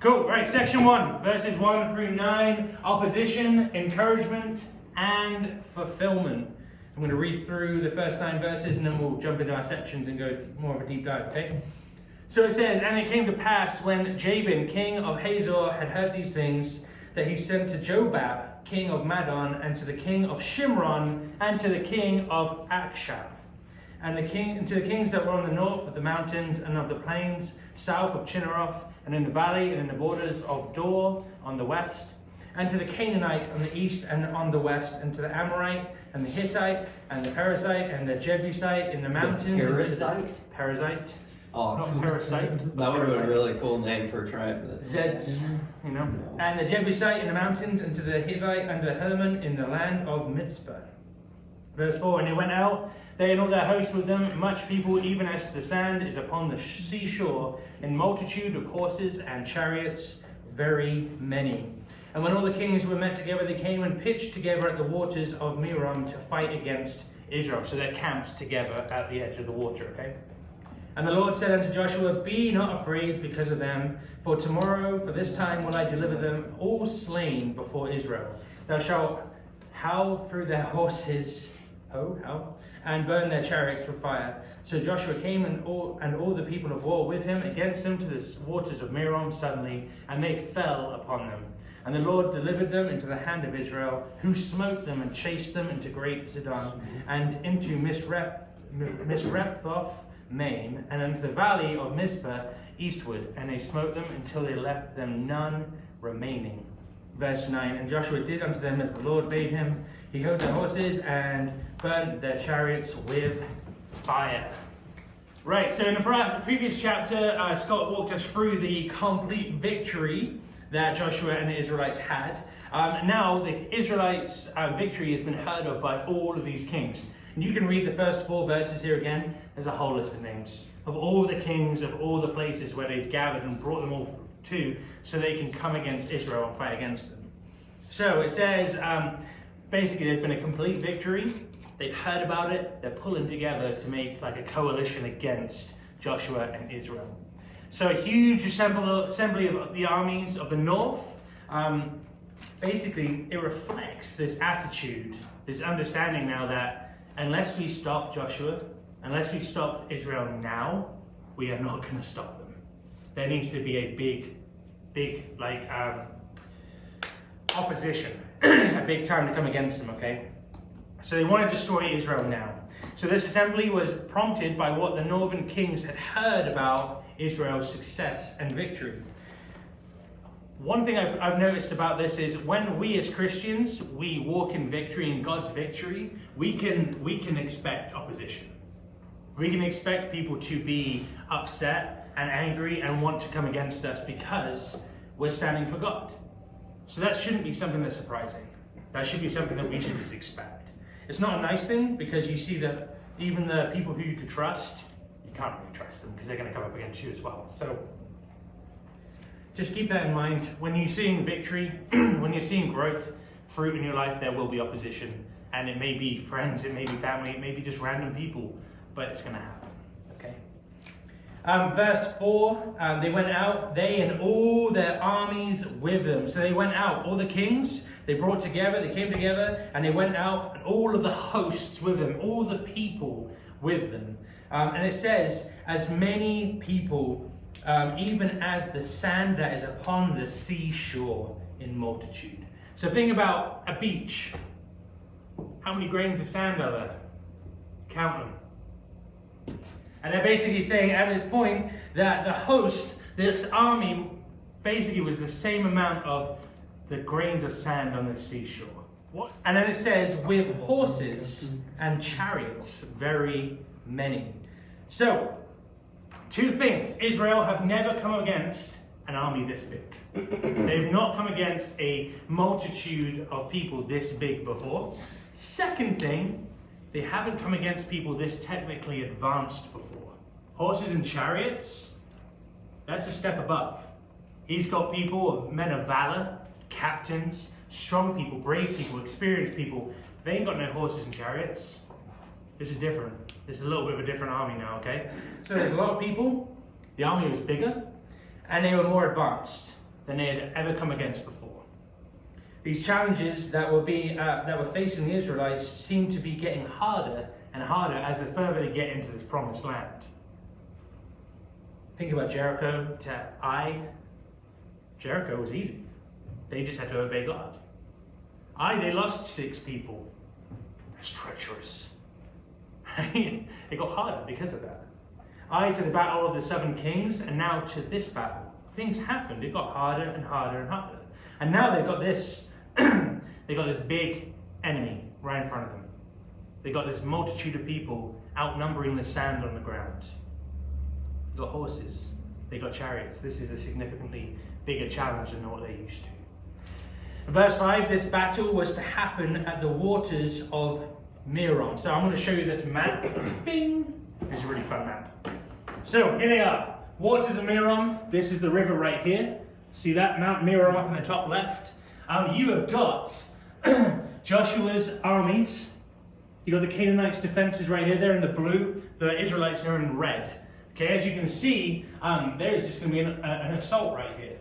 Cool, right, section 1, verses 1 through 9, opposition, encouragement, and fulfillment. I'm going to read through the first 9 verses and then we'll jump into our sections and go more of a deep dive, okay? So it says, "And it came to pass when Jabin, king of Hazor, had heard these things, that he sent to Jobab, king of Madon, and to the king of Shimron, and to the king of Akshab, and to the kings that were on the north of the mountains and of the plains, south of Chinneroth, and in the valley and in the borders of Dor on the west, and to the Canaanite on the east and on the west, and to the Amorite and the Hittite and the Perizzite and the Jebusite in the mountains." Perizzite? Oh, Not parasite. That would have been a really cool name for a tribe. Zeds, you know. "And the Jebusite in the mountains, and to the Hivite and the Hermon in the land of Mizpah." Verse 4, "And they went out, they and all their hosts with them, much people, even as the sand is upon the seashore, in multitude of horses and chariots, very many. And when all the kings were met together, they came and pitched together at the waters of Merom to fight against Israel." So they're camped together at the edge of the water, okay? "And the Lord said unto Joshua, Be not afraid because of them, for tomorrow, for this time will I deliver them all slain before Israel. Thou shalt howl through their horses, and burn their chariots with fire. So Joshua came and all the people of war with him against them to the waters of Merom suddenly, and they fell upon them. And the Lord delivered them into the hand of Israel, who smote them and chased them into Great Zidon, and into Misrephoth Main, and into the valley of Mizpah eastward, and they smote them until they left them none remaining." Verse 9, "And Joshua did unto them as the Lord bade him. He held their horses and burnt their chariots with fire." Right, so in the previous chapter, Scott walked us through the complete victory that Joshua and the Israelites had. Now the Israelites' victory has been heard of by all of these kings. And you can read the first 4 verses here again. There's a whole list of names of all the kings of all the places where they've gathered and brought them all to, so they can come against Israel and fight against them. So it says, basically there's been a complete victory. They've heard about it. They're pulling together to make like a coalition against Joshua and Israel. So a huge assembly of the armies of the north. Basically, it reflects this attitude, this understanding now that unless we stop Joshua, unless we stop Israel now, we are not going to stop them. There needs to be a big opposition, a big time to come against them, okay? So they want to destroy Israel now. So this assembly was prompted by what the northern kings had heard about Israel's success and victory. One thing I've noticed about this is when we as Christians, we walk in victory, in God's victory, we can expect opposition. We can expect people to be upset and angry and want to come against us because we're standing for God. So that shouldn't be something that's surprising. That should be something that we should just expect. It's not a nice thing because you see that even the people who you could trust, you can't really trust them because they're going to come up against you as well. So just keep that in mind. When you're seeing victory, when you're seeing growth, fruit in your life, there will be opposition. And it may be friends, it may be family, it may be just random people, but it's going to happen, okay? Verse 4, they went out, they and all their armies with them. So they went out, all the kings, they came together, and they went out, and all of the hosts with them, all the people with them. And it says, as many people, even as the sand that is upon the seashore in multitude. So think about a beach. How many grains of sand are there? Count them. And they're basically saying at this point that the host, this army, basically was the same amount of the grains of sand on the seashore. What? And then it says, with horses and chariots, very many. So, 2 things. Israel have never come against an army this big. They've not come against a multitude of people this big before. Second thing, they haven't come against people this technically advanced before. Horses and chariots, that's a step above. He's got people, men of valor, captains, strong people, brave people, experienced people. They ain't got no horses and chariots. This is different. This is a little bit of a different army now, okay? So there's a lot of people. The army was bigger, and they were more advanced. than they had ever come against before. These challenges that were facing the Israelites seemed to be getting harder and harder as the further they get into this promised land. Think about Jericho to Ai. Jericho was easy. They just had to obey God. Ai, they lost 6 people. That's treacherous. Right? It got harder because of that. Ai to the battle of the 7 kings, and now to this battle. Things happened. It got harder and harder and harder. And now they've got this. They got this big enemy right in front of them. They got this multitude of people outnumbering the sand on the ground. They got horses. They got chariots. This is a significantly bigger challenge than what they're used to. Verse 5, this battle was to happen at the waters of Merom. So I'm going to show you this map. Bing! It's a really fun map. So here they are. Waters of Merom. This is the river right here. See that? Mount Merom up in the top left. You have got Joshua's armies. You've got the Canaanites' defenses right here. They're in the blue. The Israelites are in red. Okay, as you can see, there is just going to be an assault right here.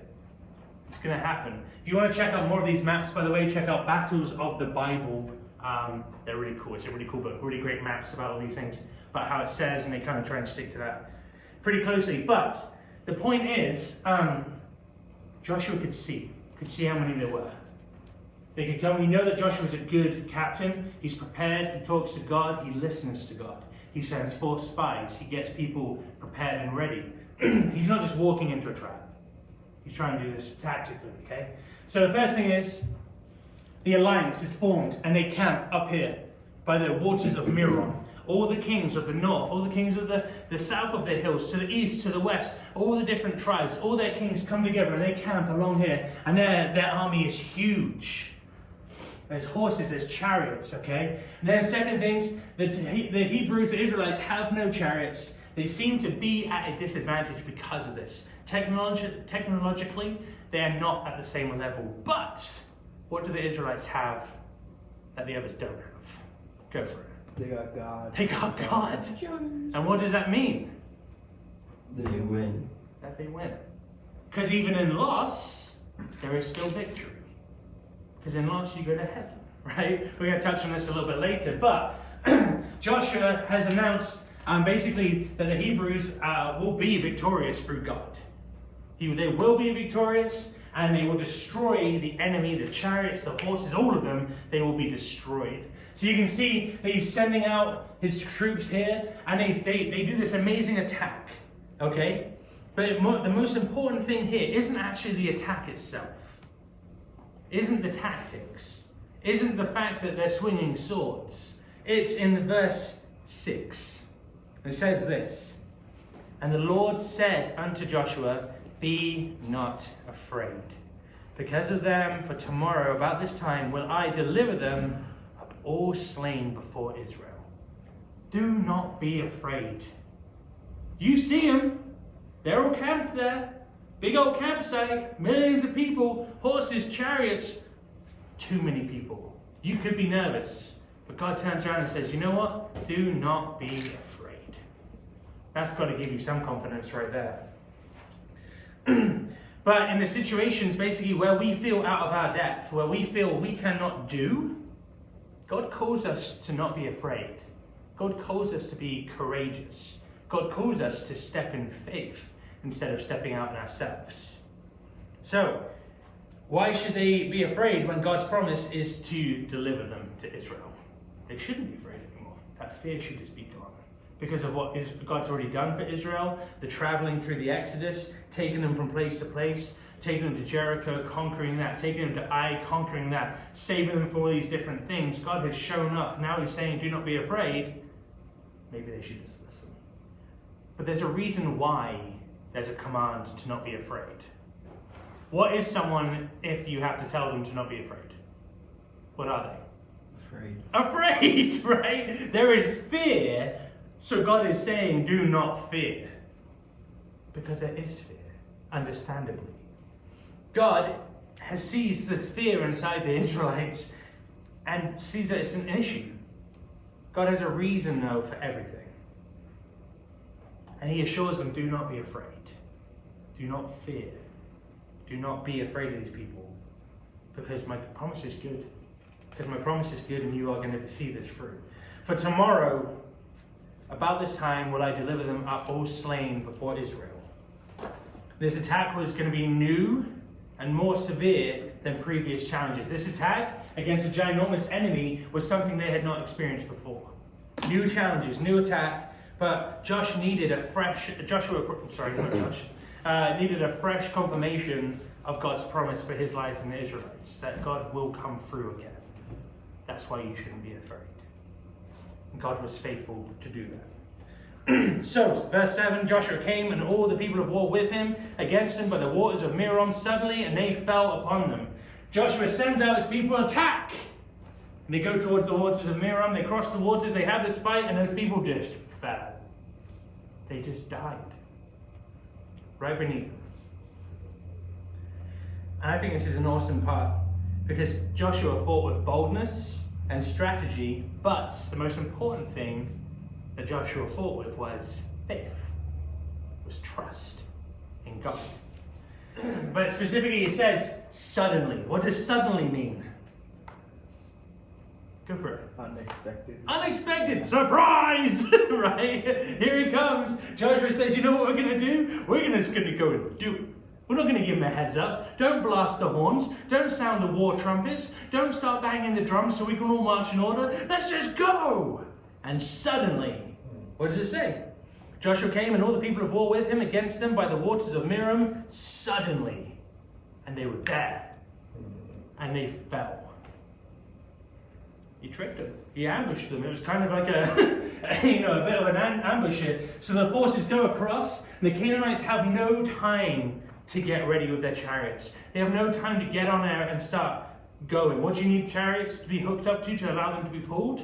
It's going to happen. If you want to check out more of these maps, by the way, check out Battles of the Bible. They're really cool. It's a really cool book. Really great maps about all these things, about how it says, and they kind of try and stick to that pretty closely. But the point is, Joshua could see how many there were. They could come. We know that Joshua's a good captain. He's prepared. He talks to God. He listens to God. He sends forth spies. He gets people prepared and ready. He's not just walking into a trap. He's trying to do this tactically, okay? So the first thing is, the alliance is formed, and they camp up here by the waters of Merom. All the kings of the north, all the kings of the south of the hills, to the east, to the west, all the different tribes, all their kings come together and they camp along here. And their army is huge. There's horses, there's chariots, okay? And then second things, the Hebrews, the Israelites, have no chariots. They seem to be at a disadvantage because of this. Technologically, they are not at the same level. But what do the Israelites have that the others don't have? Go for it. They got God. They got God. And what does that mean? They win. That they win. Because even in loss, there is still victory. Because in loss, you go to heaven, right? We're going to touch on this a little bit later. But Joshua has announced basically that the Hebrews will be victorious through God. They will be victorious, and they will destroy the enemy, the chariots, the horses, all of them, they will be destroyed. So you can see that he's sending out his troops here, and they do this amazing attack, okay? But the most important thing here isn't actually the attack itself. Isn't the tactics. Isn't the fact that they're swinging swords. It's in verse 6. It says this, "And the Lord said unto Joshua, Be not afraid. Because of them, for tomorrow about this time will I deliver them up all slain before Israel." Do not be afraid. You see them. They're all camped there. Big old campsite, millions of people, horses, chariots, too many people. You could be nervous, but God turns around and says, you know what? Do not be afraid. That's got to give you some confidence right there. But in the situations basically where we feel out of our depth, where we feel we cannot do, God calls us to not be afraid. God calls us to be courageous. God calls us to step in faith instead of stepping out in ourselves. So, why should they be afraid when God's promise is to deliver them to Israel? They shouldn't be afraid anymore. That fear should just be gone. Because of what God's already done for Israel, the traveling through the Exodus, taking them from place to place, taking them to Jericho, conquering that, taking them to Ai, conquering that, saving them from all these different things. God has shown up. Now he's saying, do not be afraid. Maybe they should just listen. But there's a reason why there's a command to not be afraid. What is someone if you have to tell them to not be afraid? What are they? Afraid. Afraid, right? There is fear. So God is saying, do not fear. Because there is fear, understandably. God has seized this fear inside the Israelites and sees that it's an issue. God has a reason, though, for everything. And he assures them, do not be afraid. Do not fear. do not be afraid of these people, because my promise is good. Because my promise is good and you are going to see this through. For tomorrow, about this time, will I deliver them up all slain before Israel. This attack was going to be new and more severe than previous challenges. This attack against a ginormous enemy was something they had not experienced before. New challenges, new attack, but needed a fresh confirmation of God's promise for his life and the Israelites, that God will come through again. That's why you shouldn't be afraid. And God was faithful to do that. So, verse 7, Joshua came and all the people of war with him against him by the waters of Merom suddenly, and they fell upon them. Joshua sends out his people, attack! And they go towards the waters of Merom, they cross the waters, they have this fight, and those people just fell. They just died. Right beneath them. And I think this is an awesome part, because Joshua fought with boldness and strategy, but the most important thing that Joshua fought with was faith, was trust in God. But specifically it says suddenly. What does suddenly mean? Go for it. Unexpected. Unexpected! Surprise! Right? Here he comes. Joshua says, you know what we're going to do? We're just going to go and do it. We're not going to give them a heads up. Don't blast the horns. Don't sound the war trumpets. Don't start banging the drums so we can all march in order. Let's just go! And suddenly, what does it say? Joshua came and all the people of war with him against them by the waters of Merom, suddenly. And they were there. And they fell. He tricked them. He ambushed them. It was kind of like a bit of an ambush here. So the forces go across, and the Canaanites have no time to get ready with their chariots. They have no time to get on there and start going. What do you need chariots to be hooked up to allow them to be pulled?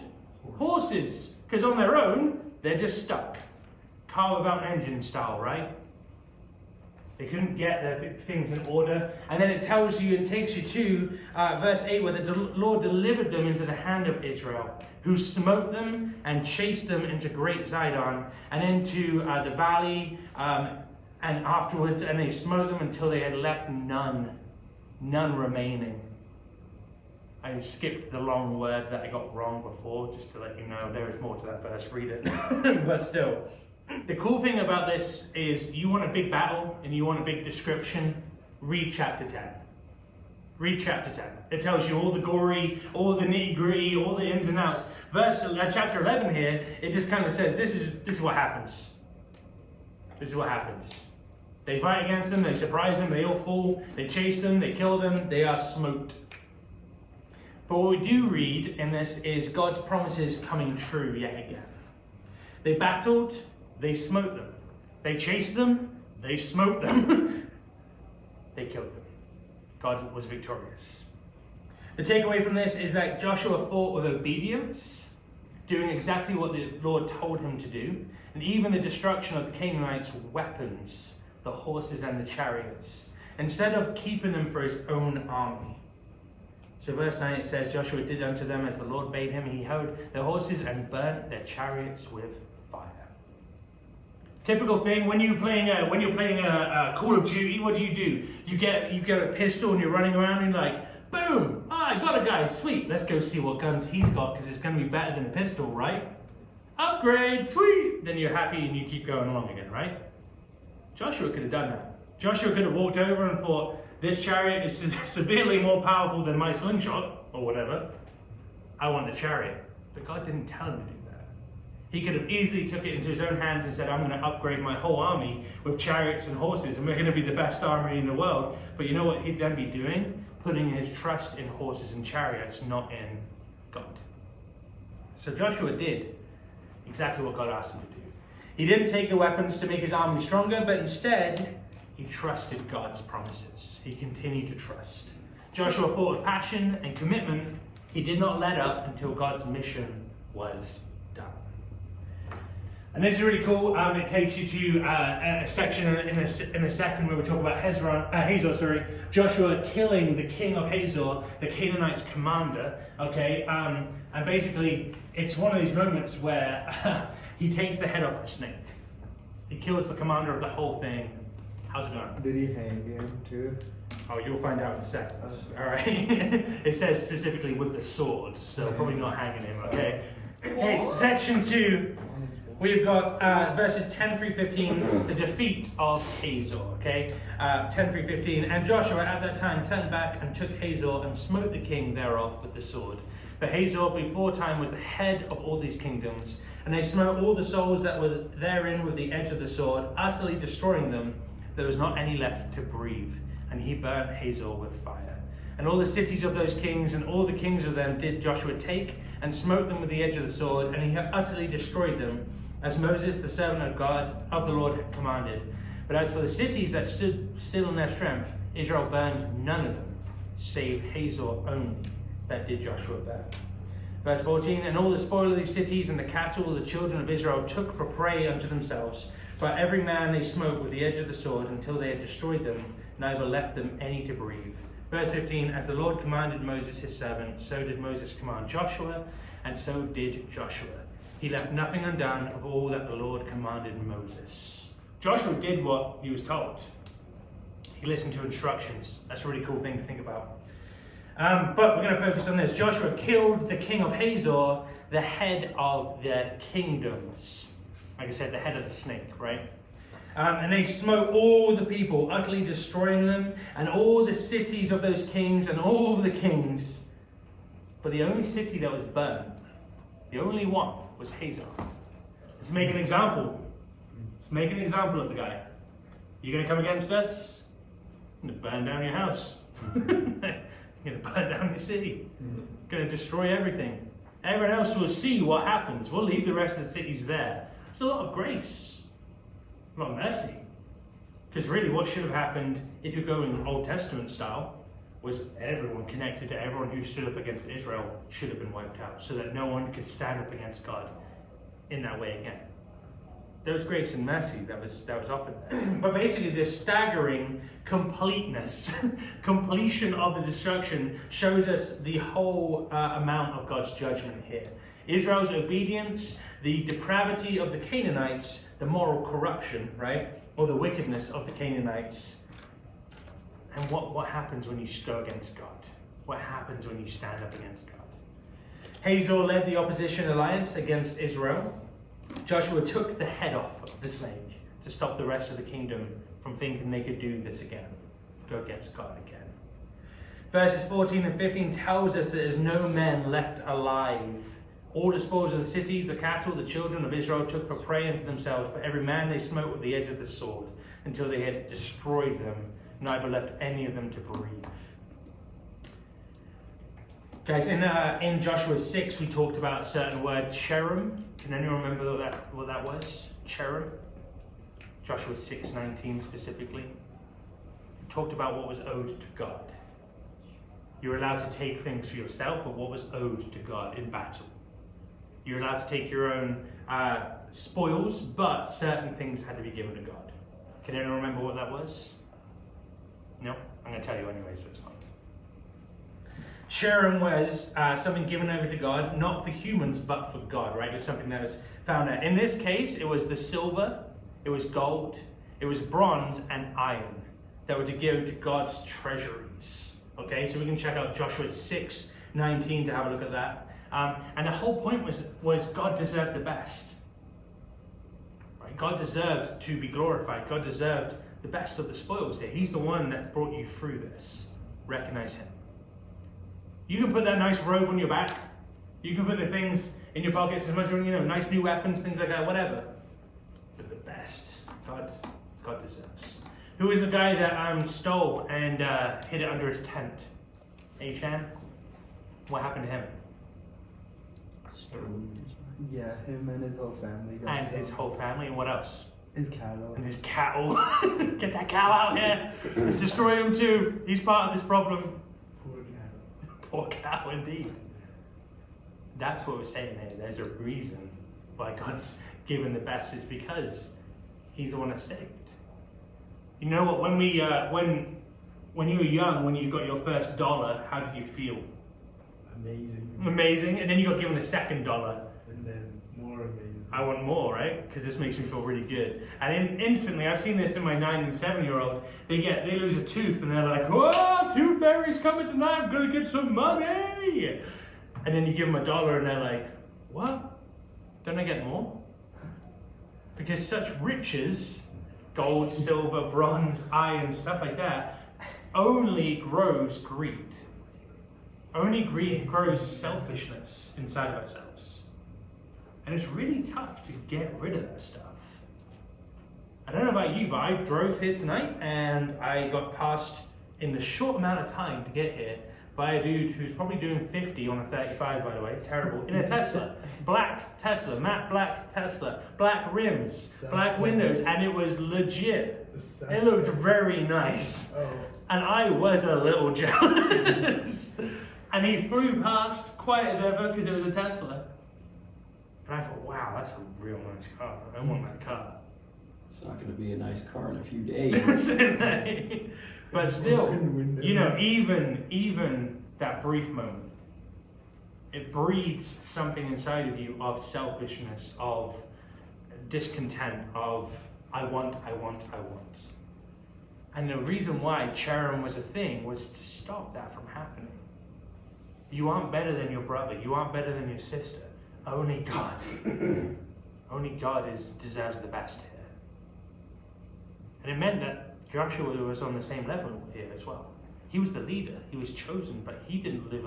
Horses. Because on their own, they're just stuck. Car without an engine style, right? They couldn't get their things in order. And then it tells you and takes you to verse 8, where the Lord delivered them into the hand of Israel, who smote them and chased them into Great Zidon and into the valley, and afterwards, and they smote them until they had left none remaining. I skipped the long word that I got wrong before, just to let you know there is more to that verse, read it. But still. The cool thing about this is you want a big battle and you want a big description, read chapter 10. Read chapter 10. It tells you all the gory, all the nitty-gritty, all the ins and outs. Chapter 11 here, it just kind of says this is what happens. This is what happens. They fight against them, they surprise them, they all fall, they chase them, they kill them, they are smote. But what we do read in this is God's promises coming true yet again. They battled, they smote them. They chased them, they smote them. They killed them. God was victorious. The takeaway from this is that Joshua fought with obedience, doing exactly what the Lord told him to do, and even the destruction of the Canaanites' weapons, the horses and the chariots, instead of keeping them for his own army. So verse 9 it says, Joshua did unto them as the Lord bade him. He held their horses and burnt their chariots with fire. Typical thing when you're playing a Call of Duty, what do? You get a pistol and you're running around and you're like, boom! I got a guy, sweet. Let's go see what guns he's got because it's going to be better than a pistol, right? Upgrade, sweet! Then you're happy and you keep going along again, right? Joshua could have done that. Joshua could have walked over and thought, this chariot is severely more powerful than my slingshot, or whatever. I want the chariot. But God didn't tell him to do that. He could have easily took it into his own hands and said, I'm going to upgrade my whole army with chariots and horses, and we're going to be the best army in the world. But you know what he'd then be doing? Putting his trust in horses and chariots, not in God. So Joshua did exactly what God asked him to do. He didn't take the weapons to make his army stronger, but instead, he trusted God's promises. He continued to trust. Joshua fought with passion and commitment. He did not let up until God's mission was done. And this is really cool. It takes you to a section in a second where we talk about Hazor. Joshua killing the king of Hazor, the Canaanites' commander. Okay, and basically it's one of these moments where he takes the head off the snake. He kills the commander of the whole thing. How's it going? Did he hang him too? Oh, you'll find out in a second. Okay. All right. It says specifically with the sword, so probably not hanging him. Okay. Okay. Section 2. We've got verses 10 through 15, the defeat of Hazor. Okay. 10 through 15. And Joshua at that time turned back and took Hazor and smote the king thereof with the sword. For Hazor before time was the head of all these kingdoms, and they smote all the souls that were therein with the edge of the sword, utterly destroying them. There was not any left to breathe, and he burnt Hazor with fire. And all the cities of those kings and all the kings of them did Joshua take, and smote them with the edge of the sword, and he utterly destroyed them, as Moses the servant of God of the Lord had commanded. But as for the cities that stood still in their strength, Israel burned none of them, save Hazor only, that did Joshua burn. Verse 14, and all the spoil of these cities and the cattle the children of Israel took for prey unto themselves. But every man they smote with the edge of the sword until they had destroyed them, neither left them any to breathe. Verse 15, as the Lord commanded Moses his servant, so did Moses command Joshua, and so did Joshua. He left nothing undone of all that the Lord commanded Moses. Joshua did what he was told. He listened to instructions. That's a really cool thing to think about. But we're going to focus on this. Joshua killed the king of Hazor, the head of the kingdoms. Like I said, the head of the snake, right? And they smote all the people, utterly destroying them, and all the cities of those kings and all of the kings. But the only city that was burned, the only one, was Hazor. Let's make an example. Let's make an example of the guy. You're going to come against us? I'm going to burn down your house. Going to burn down your city. Going to destroy everything. Everyone else will see what happens. We'll leave the rest of the cities there. It's a lot of grace. A lot of mercy. Because really what should have happened, if you're going Old Testament style, was everyone connected to everyone who stood up against Israel should have been wiped out, so that no one could stand up against God in that way again. There was grace and mercy that was offered there. But basically this staggering completeness, completion of the destruction shows us the whole amount of God's judgment here. Israel's obedience, the depravity of the Canaanites, the moral corruption, right? Or the wickedness of the Canaanites. And what happens when you go against God? What happens when you stand up against God? Hazor led the opposition alliance against Israel. Joshua took the head off of the snake to stop the rest of the kingdom from thinking they could do this again, go against God again. Verses 14 and 15 tells us that there's no man left alive. All the spoils of the cities, the cattle, the children of Israel took for prey unto themselves, but every man they smote with the edge of the sword until they had destroyed them, neither left any of them to breathe. Guys, in Joshua 6, we talked about a certain word, cherem. Can anyone remember what that was? Cherem? Joshua 6:19 specifically. We talked about what was owed to God. You were allowed to take things for yourself, but what was owed to God in battle. You're allowed to take your own spoils, but certain things had to be given to God. Can anyone remember what that was? No? I'm going to tell you anyway, so it's fine. Cherem was something given over to God, not for humans, but for God, right? It was something that was found out. In this case, it was the silver, it was gold, it was bronze, and iron that were to give to God's treasuries. Okay, so we can check out Joshua 6:19 to have a look at that. And the whole point was God deserved the best. Right? God deserved to be glorified. God deserved the best of the spoils here. He's the one that brought you through this. Recognize him. You can put that nice robe on your back. You can put the things in your pockets as much as nice new weapons, things like that, whatever. But the best, God deserves. Who is the guy that stole and hid it under his tent? Achan? What happened to him? Yeah, him and his whole family. And his whole family, and what else? His cattle. And his cattle. Get that cow out here. Let's destroy him too. He's part of this problem. Poor cow, indeed. That's what we're saying here. There's a reason why God's given the best. Is because He's the one that saved. You know what? When you were young, when you got your first dollar, how did you feel? Amazing. Amazing. And then you got given a second dollar. And then more amazing. I want more, right? Because this makes me feel really good. And instantly, I've seen this in my 9 and 7-year-old. They lose a tooth and they're like, "Whoa, tooth fairy's coming tonight. I'm gonna get some money." And then you give them $1 and they're like, "What? Don't I get more?" Because such riches, gold, silver, bronze, iron, stuff like that, only grows greed. Only greed grows selfishness inside of ourselves. And it's really tough to get rid of that stuff. I don't know about you, but I drove here tonight and I got past, in the short amount of time to get here, by a dude who's probably doing 50 on a 35, by the way, terrible, in a Tesla. Black Tesla, matte black Tesla, black rims, black windows, and it was legit. It looked very nice. And I was a little jealous. And he flew past, quiet as ever, because it was a Tesla. And I thought, wow, that's a real nice car. I want that car. It's not going to be a nice car in a few days. But still, you know, even that brief moment, it breeds something inside of you of selfishness, of discontent, of I want. And the reason why cherem was a thing was to stop that from happening. You aren't better than your brother. You aren't better than your sister. Only God. Only God deserves the best here. And it meant that Joshua was on the same level here as well. He was the leader. He was chosen, but he didn't live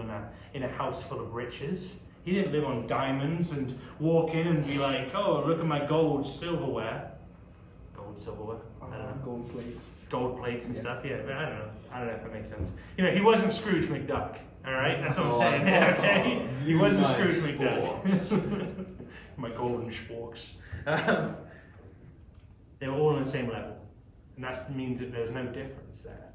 in a house full of riches. He didn't live on diamonds and walk in and be like, "Oh, look at my gold, silverware." Gold, silverware? I don't know. Gold plates. Gold plates and stuff, yeah. But I don't know. I don't know if that makes sense. You know, he wasn't Scrooge McDuck. All right, that's what I'm saying. Okay, he wasn't Scrooge McDuck. My golden sporks. They were all on the same level, and that means that there was no difference there.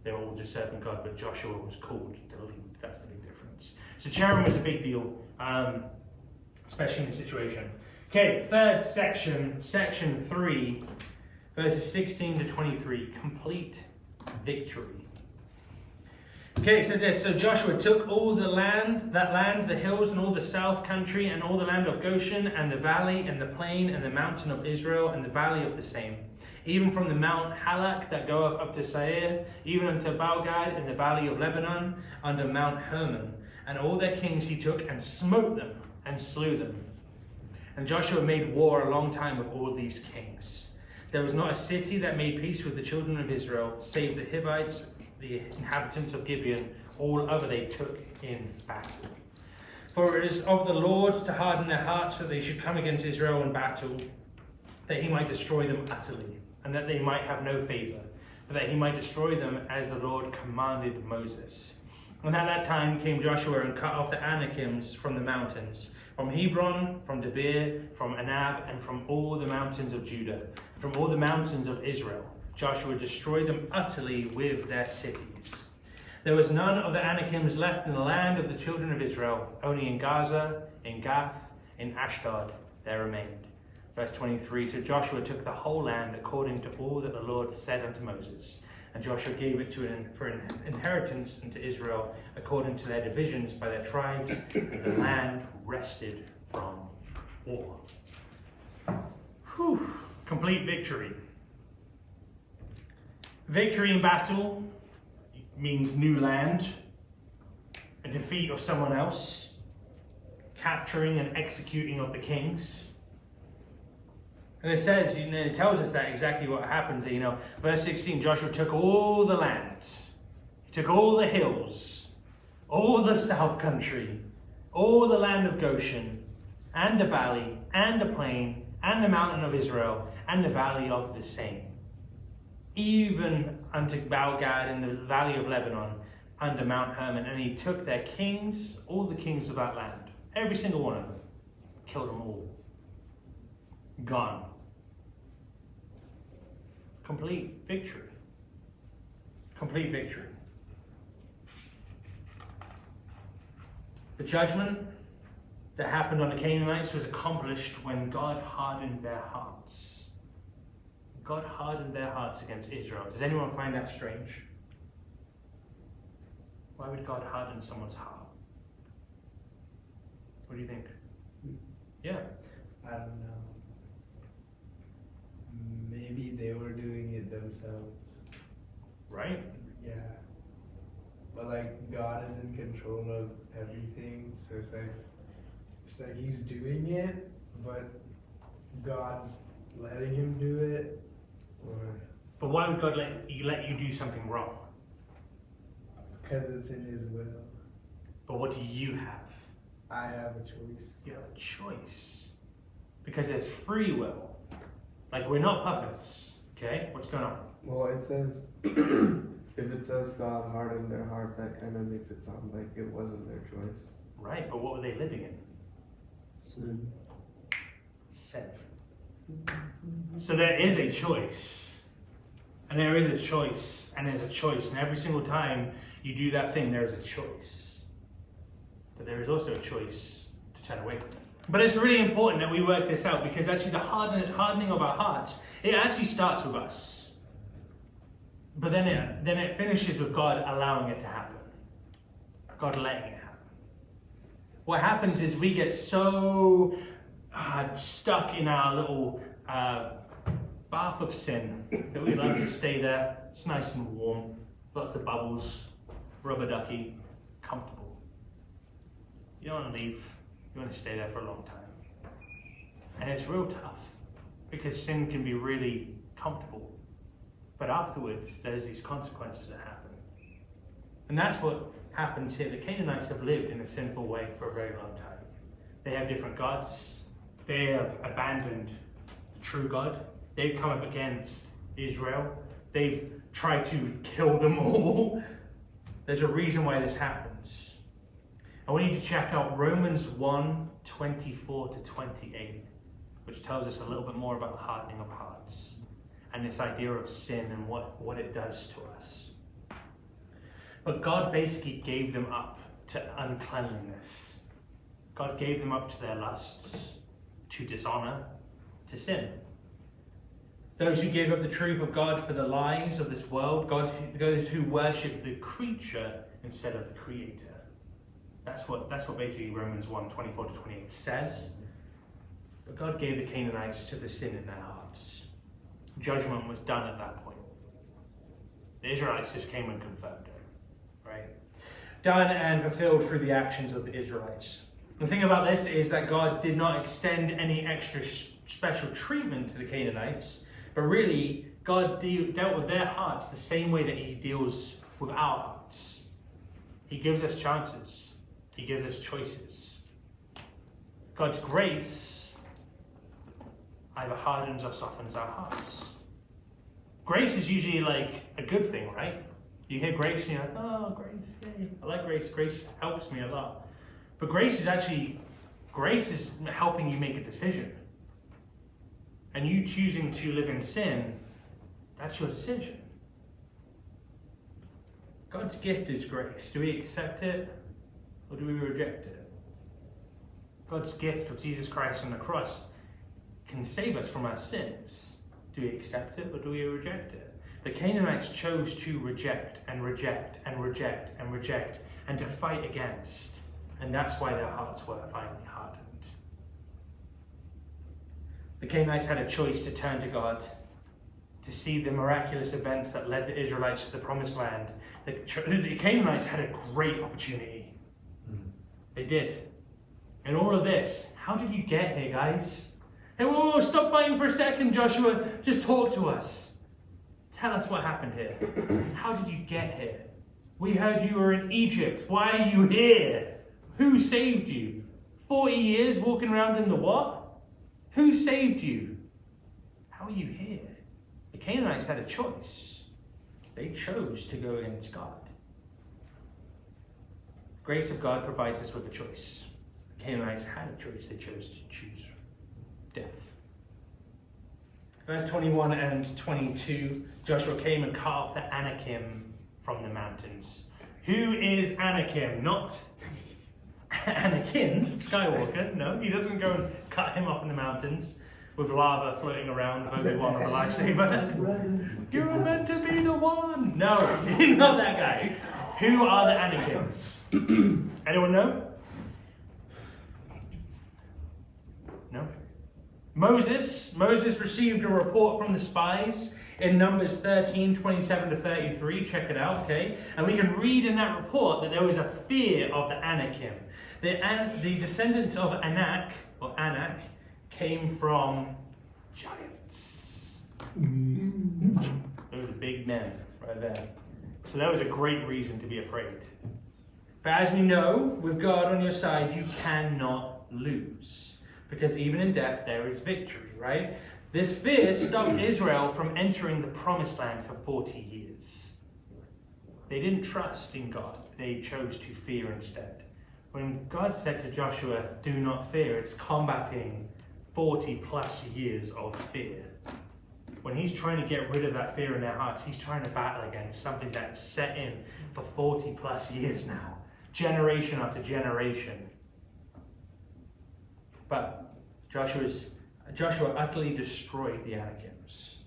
They were all just serving God, but Joshua was called to lead. That's the big difference. So cherem was a big deal, especially in this situation. Okay, third section, section 3, verses 16 to 23. Complete victory. Okay, so Joshua took all the land, the hills and all the south country and all the land of Goshen and the valley and the plain and the mountain of Israel and the valley of the same, even from the Mount Halak that goeth up to Seir, even unto Baalgad in the valley of Lebanon under Mount Hermon. And all their kings he took and smote them and slew them. And Joshua made war a long time with all these kings. There was not a city that made peace with the children of Israel, save the Hivites, the inhabitants of Gibeon, all other they took in battle. For it is of the Lord to harden their hearts that they should come against Israel in battle, that he might destroy them utterly, and that they might have no favour, but that he might destroy them as the Lord commanded Moses. And at that time came Joshua and cut off the Anakims from the mountains, from Hebron, from Debir, from Anab, and from all the mountains of Judah, from all the mountains of Israel. Joshua destroyed them utterly with their cities. There was none of the Anakims left in the land of the children of Israel, only in Gaza, in Gath, in Ashdod there remained. Verse 23, so Joshua took the whole land according to all that the Lord said unto Moses. And Joshua gave it for an inheritance unto Israel according to their divisions by their tribes, and the land rested from war. Whew. Complete victory. Victory in battle means new land, a defeat of someone else, capturing and executing of the kings. And it says, it tells us that exactly what happens. Verse 16, Joshua took all the land. He took all the hills, all the south country, all the land of Goshen, and the valley, and the plain, and the mountain of Israel, and the valley of the same. Even unto Baalgad in the valley of Lebanon, under Mount Hermon. And he took their kings, all the kings of that land, every single one of them, killed them all. Gone. Complete victory. Complete victory. The judgment that happened on the Canaanites was accomplished when God hardened their hearts. God hardened their hearts against Israel. Does anyone find that strange? Why would God harden someone's heart? What do you think? Yeah. I don't know. they were doing it themselves. Right? Yeah. But like God is in control of everything, so it's like he's doing it, but God's letting him do it. But why would God let you do something wrong? Because it's in his will. But what do you have? I have a choice. You have a choice. Because there's free will. Like, we're not puppets. Okay? What's going on? Well, it says, if it says God hardened their heart, that kind of makes it sound like it wasn't their choice. Right, but what were they living in? Sin. Sin. So there is a choice. And there is a choice. And there's a choice. And every single time you do that thing, there is a choice. But there is also a choice to turn away from it. But it's really important that we work this out, because actually the hardening of our hearts, it actually starts with us. But then it finishes with God allowing it to happen. God letting it happen. What happens is we get so stuck in our little bath of sin that we love to stay there. It's nice and warm, lots of bubbles, rubber ducky, comfortable. You don't want to leave. You want to stay there for a long time. And it's real tough, because sin can be really comfortable. But afterwards, there's these consequences that happen. And that's what happens here. The Canaanites have lived in a sinful way for a very long time. They have different gods. They have abandoned the true God. They've come up against Israel. They've tried to kill them all. There's a reason why this happens. I want you to check out Romans 1:24-28, which tells us a little bit more about the hardening of hearts and this idea of sin and what it does to us. But God basically gave them up to uncleanliness. God gave them up to their lusts, to dishonor, to sin. Those who gave up the truth of God for the lies of this world, those who worship the creature instead of the Creator. That's what basically Romans 1:24-28 says. But God gave the Canaanites to the sin in their hearts. Judgment was done at that point. The Israelites just came and confirmed it, right? Done and fulfilled through the actions of the Israelites. The thing about this is that God did not extend any extra special treatment to the Canaanites, but really God dealt with their hearts the same way that he deals with our hearts. He gives us chances. He gives us choices. God's grace either hardens or softens our hearts. Grace is usually like a good thing, right? You hear grace and you're like, oh, grace, yay. I like grace. Grace helps me a lot. But grace is helping you make a decision. And you choosing to live in sin, that's your decision. God's gift is grace. Do we accept it or do we reject it? God's gift of Jesus Christ on the cross can save us from our sins. Do we accept it or do we reject it? The Canaanites chose to reject and reject and reject and reject and to fight against. And that's why their hearts were finally hardened. The Canaanites had a choice to turn to God, to see the miraculous events that led the Israelites to the promised land. The Canaanites had a great opportunity. They did. And all of this, how did you get here, guys? Hey, whoa, stop fighting for a second, Joshua. Just talk to us. Tell us what happened here. How did you get here? We heard you were in Egypt. Why are you here? Who saved you? 40 years walking around in the what? Who saved you? How are you here? The Canaanites had a choice. They chose to go against God. The grace of God provides us with a choice. The Canaanites had a choice. They chose to choose death. Verse 21 and 22, Joshua came and cut off the Anakim from the mountains. Who is Anakim? Not Anakin Skywalker. No, he doesn't go and cut him off in the mountains with lava floating around Obi-Wan with a lightsaber. You were meant to be the one. No, not that guy. Who are the Anakims? Anyone know? No? Moses received a report from the spies in Numbers 13, 27 to 33. Check it out, okay? And we can read in that report that there was a fear of the Anakim. The descendants of Anak came from giants. Those are big men right there. So that was a great reason to be afraid. But as we know, with God on your side, you cannot lose. Because even in death, there is victory, right? This fear stopped Israel from entering the promised land for 40 years. They didn't trust in God. They chose to fear instead. When God said to Joshua, do not fear, it's combating 40 plus years of fear. When he's trying to get rid of that fear in their hearts, he's trying to battle against something that's set in for 40 plus years now. Generation after generation. But Joshua utterly destroyed the Anakims,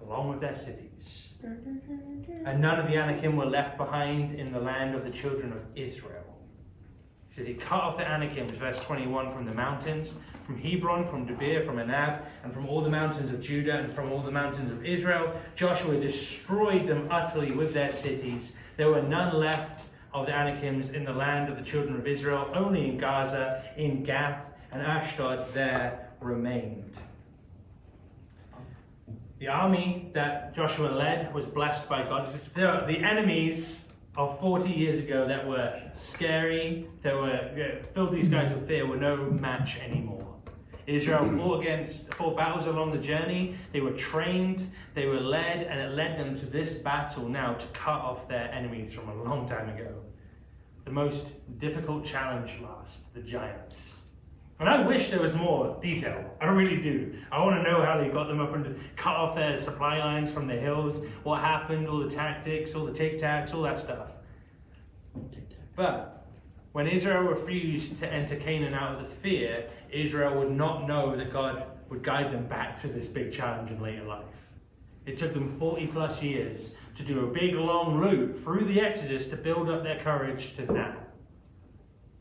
along with their cities. And none of the Anakim were left behind in the land of the children of Israel. He says he cut off the Anakims, verse 21, from the mountains, from Hebron, from Debir, from Anab, and from all the mountains of Judah, and from all the mountains of Israel. Joshua destroyed them utterly with their cities. There were none left of the Anakims in the land of the children of Israel. Only in Gaza, in Gath, and Ashdod there remained. The army that Joshua led was blessed by God. The enemies of 40 years ago that were scary, that filled these guys with fear, were no match anymore. Israel fought battles along the journey. They were trained, they were led, and it led them to this battle now to cut off their enemies from a long time ago. The most difficult challenge last, the giants. And I wish there was more detail. I really do. I want to know how they got them up and cut off their supply lines from the hills, what happened, all the tactics, all the tic-tacs, all that stuff. But when Israel refused to enter Canaan out of the fear, Israel would not know that God would guide them back to this big challenge in later life. It took them 40 plus years to do a big long loop through the Exodus to build up their courage to now.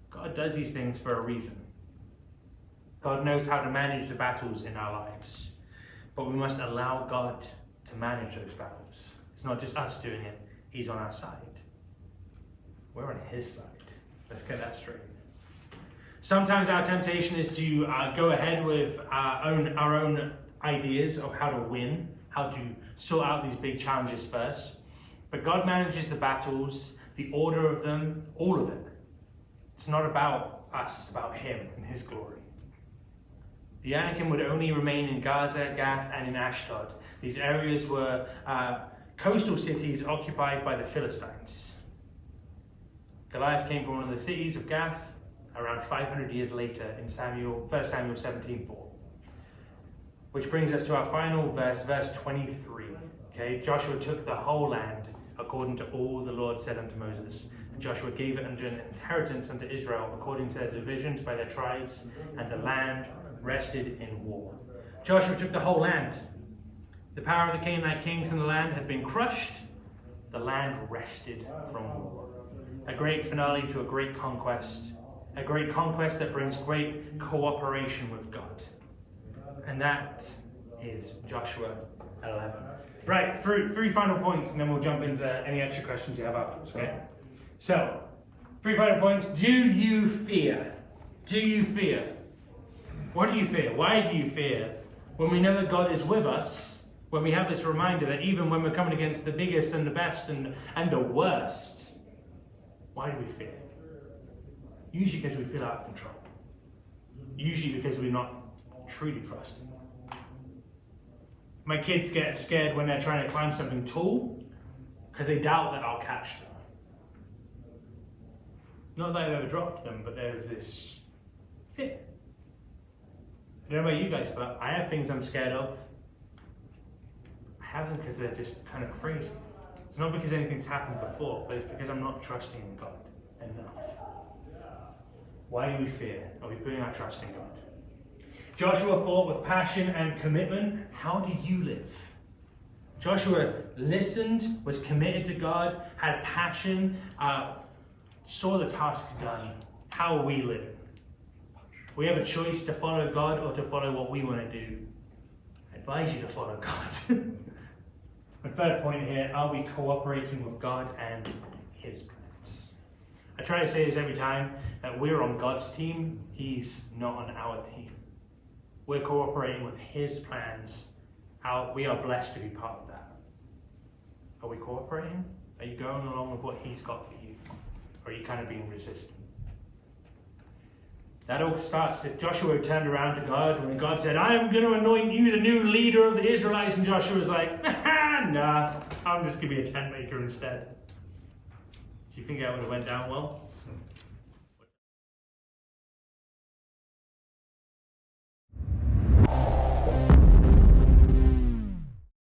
God does these things for a reason. God knows how to manage the battles in our lives, but we must allow God to manage those battles. It's not just us doing it, He's on our side. We're on His side. Let's get that straight. Sometimes our temptation is to go ahead with our own ideas of how to win, how to sort out these big challenges first. But God manages the battles, the order of them, all of it. It's not about us, it's about Him and His glory. The Anakim would only remain in Gaza, Gath, and in Ashdod. These areas were coastal cities occupied by the Philistines. Goliath came from one of the cities of Gath around 500 years later in 1 Samuel 17:4. Which brings us to our final verse, verse 23. Okay, Joshua took the whole land according to all the Lord said unto Moses. And Joshua gave it unto an inheritance unto Israel according to their divisions by their tribes, and the land rested in war. Joshua took the whole land. The power of the Canaanite kings in the land had been crushed. The land rested from war. A great finale to a great conquest. A great conquest that brings great cooperation with God. And that is Joshua 11. Right, three final points, and then we'll jump into any extra questions you have afterwards, okay? So, 3 final points. Do you fear? Do you fear? What do you fear? Why do you fear? When we know that God is with us, when we have this reminder that even when we're coming against the biggest and the best and the worst, why do we fear? Usually because we feel out of control. Usually because we're not truly trusting. My kids get scared when they're trying to climb something tall because they doubt that I'll catch them. Not that I've ever dropped them, but there's this fear. I don't know about you guys, but I have things I'm scared of. I have them because they're just kind of crazy. It's not because anything's happened before, but it's because I'm not trusting in God enough. Why do we fear? Are we putting our trust in God? Joshua fought with passion and commitment. How do you live? Joshua listened, was committed to God, had passion, saw the task done. How are we living? We have a choice to follow God or to follow what we want to do. I advise you to follow God. My third point here, are we cooperating with God and His plans? I try to say this every time, that we're on God's team, He's not on our team. We're cooperating with His plans. We are blessed to be part of that. Are we cooperating? Are you going along with what He's got for you? Or are you kind of being resistant? That all starts if Joshua turned around to God when God said, I am going to anoint you the new leader of the Israelites, and Joshua was like, nah, I'm just going to be a tent maker instead. Do you think that would have went down well?